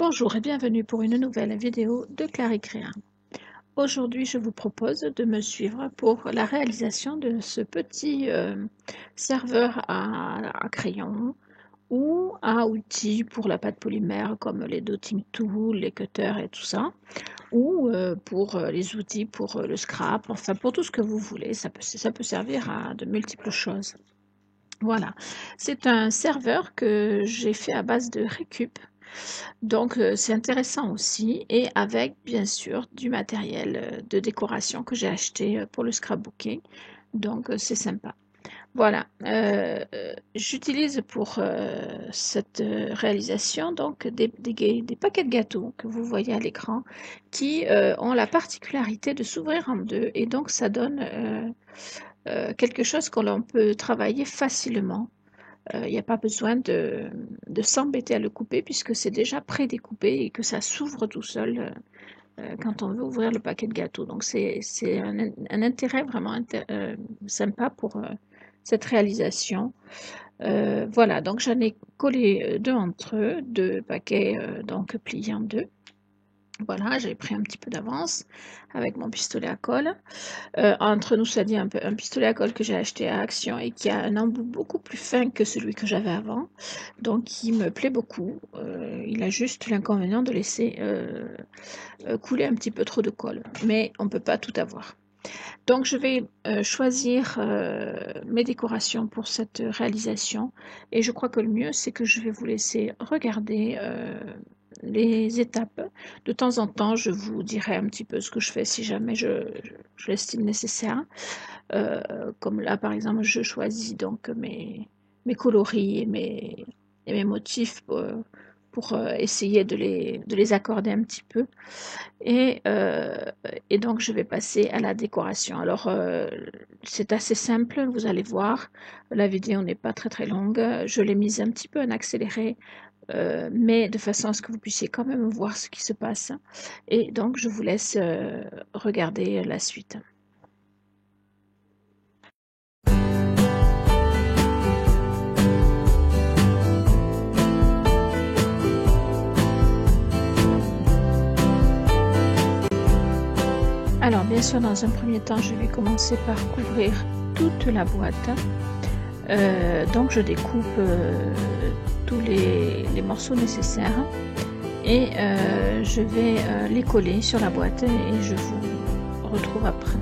Bonjour et bienvenue pour une nouvelle vidéo de Claricréa. Aujourd'hui, je vous propose de me suivre pour la réalisation de ce petit serveur à crayon ou à outils pour la pâte polymère comme les dotting tools, les cutters et tout ça, ou pour les outils pour le scrap, enfin pour tout ce que vous voulez, ça peut servir à de multiples choses. Voilà, c'est un serveur que j'ai fait à base de récup. Donc, c'est intéressant aussi et avec bien sûr du matériel, de décoration que j'ai acheté, pour le scrapbooking. Donc, c'est sympa. Voilà, j'utilise pour, cette, réalisation donc des paquets de gâteaux que vous voyez à l'écran qui, ont la particularité de s'ouvrir en 2 et donc ça donne, quelque chose que l'on peut travailler facilement. Il n'y a pas besoin de s'embêter à le couper puisque c'est déjà prédécoupé et que ça s'ouvre tout seul quand on veut ouvrir le paquet de gâteaux. Donc c'est un intérêt vraiment sympa pour cette réalisation. Voilà, donc j'en ai collé deux entre eux, deux paquets donc pliés en deux. Voilà, j'ai pris un petit peu d'avance avec mon pistolet à colle. Entre nous, ça dit un pistolet à colle que j'ai acheté à Action et qui a un embout beaucoup plus fin que celui que j'avais avant. Donc, il me plaît beaucoup. Il a juste l'inconvénient de laisser couler un petit peu trop de colle. Mais on ne peut pas tout avoir. Donc, je vais choisir mes décorations pour cette réalisation. Et je crois que le mieux, c'est que je vais vous laisser regarder les étapes. De temps en temps, je vous dirai un petit peu ce que je fais si jamais je l'estime nécessaire. Comme là, par exemple, je choisis donc mes coloris et mes motifs pour essayer de les accorder un petit peu. Et donc, je vais passer à la décoration. Alors, c'est assez simple, vous allez voir. La vidéo n'est pas très très longue. Je l'ai mise un petit peu en accéléré, mais de façon à ce que vous puissiez quand même voir ce qui se passe. Et donc, je vous laisse regarder la suite. Alors, bien sûr, dans un premier temps, je vais commencer par couvrir toute la boîte. Donc, je découpe tous les morceaux nécessaires et je vais les coller sur la boîte et je vous retrouve après.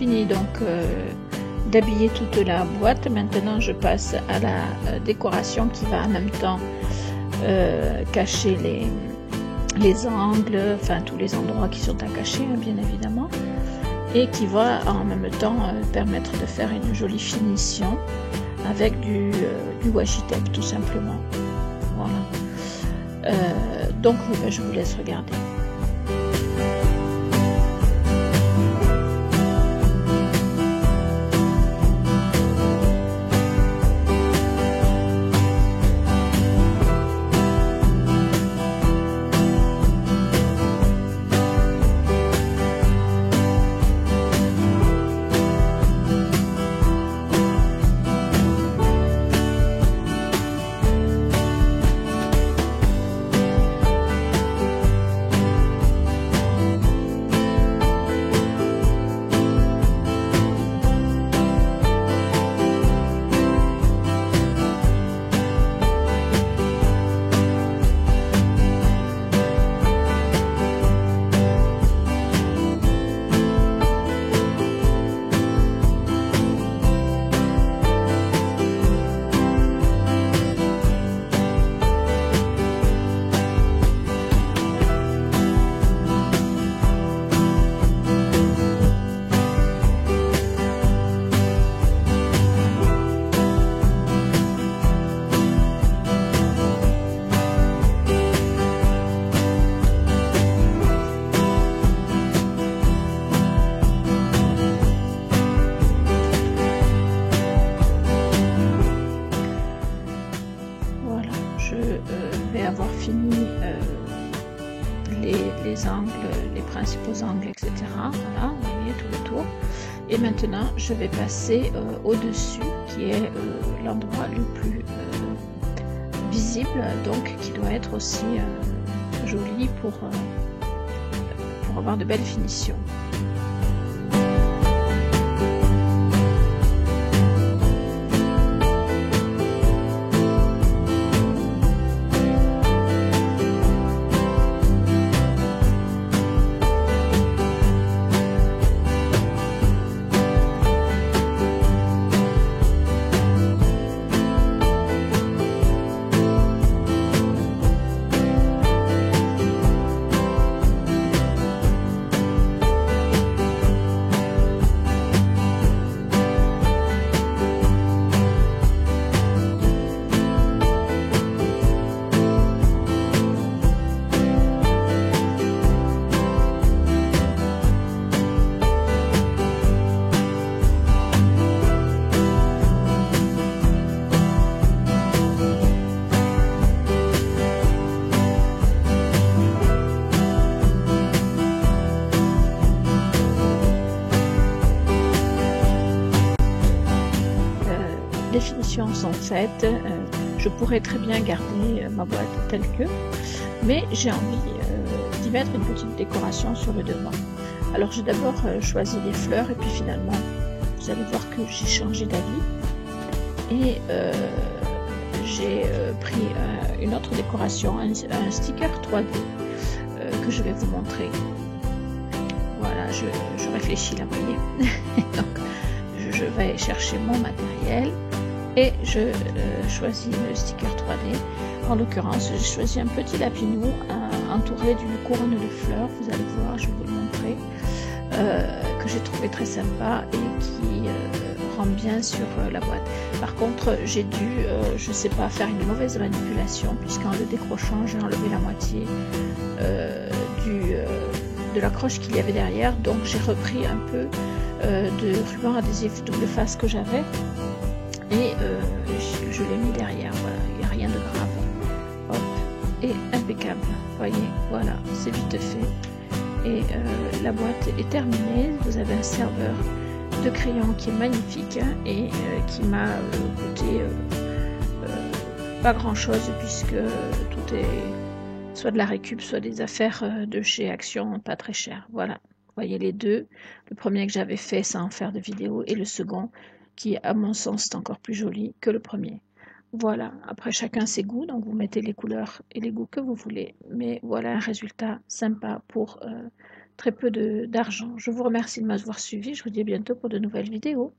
fini donc d'habiller toute la boîte. Maintenant je passe à la décoration qui va en même temps cacher les angles, enfin tous les endroits qui sont à cacher, hein, bien évidemment, et qui va en même temps permettre de faire une jolie finition avec du washi tape tout simplement. Voilà. Donc je vous laisse regarder. Avoir fini les angles, les principaux angles, etc. Voilà, vous voyez tout le tour. Et maintenant, je vais passer au-dessus, qui est l'endroit le plus visible, donc qui doit être aussi joli pour avoir de belles finitions. Les finitions sont faites, je pourrais très bien garder ma boîte telle que, mais j'ai envie d'y mettre une petite décoration sur le devant. Alors j'ai d'abord choisi des fleurs et puis finalement vous allez voir que j'ai changé d'avis et j'ai pris une autre décoration, un sticker 3D que je vais vous montrer. Voilà, je réfléchis là, vous voyez. Donc je vais chercher mon matériel et je choisis le sticker 3D. En l'occurrence, j'ai choisi un petit lapinou entouré d'une couronne de fleurs. Vous allez voir, je vais vous le montrer, que j'ai trouvé très sympa et qui rend bien sur la boîte. Par contre, j'ai dû, je sais pas, faire une mauvaise manipulation puisqu'en le décrochant, j'ai enlevé la moitié de l'accroche qu'il y avait derrière. Donc j'ai repris un peu de ruban adhésif double face que j'avais et je l'ai mis derrière. Voilà, il n'y a rien de grave. Hop, et impeccable. Voyez, voilà, c'est vite fait. Et la boîte est terminée. Vous avez un serveur de crayon qui est magnifique et qui m'a coûté pas grand chose puisque tout est soit de la récup, soit des affaires de chez Action, pas très cher. Voilà, vous voyez les deux. Le premier que j'avais fait sans faire de vidéo et le second qui, à mon sens, est encore plus joli que le premier. Voilà, après chacun ses goûts, donc vous mettez les couleurs et les goûts que vous voulez. Mais voilà un résultat sympa pour très peu d'argent. Je vous remercie de m'avoir suivi. Je vous dis à bientôt pour de nouvelles vidéos.